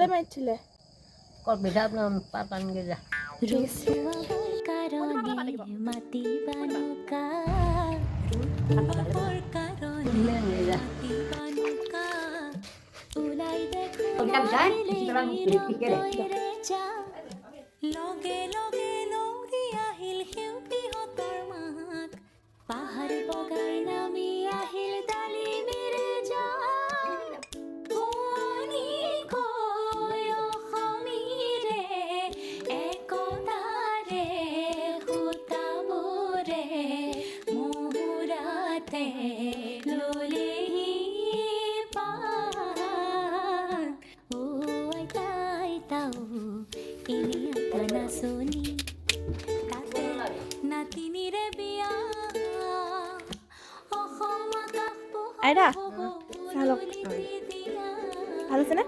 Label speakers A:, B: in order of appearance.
A: কোলে মাৰিছিলে
B: কত বিধা পাপান গেজা
C: লগে লগে লৌৰি আহিল সেউতীহঁতৰ মাক পাহাৰ বগাই নামি আহিল ডালিমিৰে জাক শুৱনিকৈ অসমীৰে একতাৰে সূতাবোৰে মূৰাতে ললেহি পান ও আইতা আইতাও নাচনি তাতে নাতিনিৰে বিয়া অসম আকাশ
A: আইতা চাহ লওক ভাল আছেনে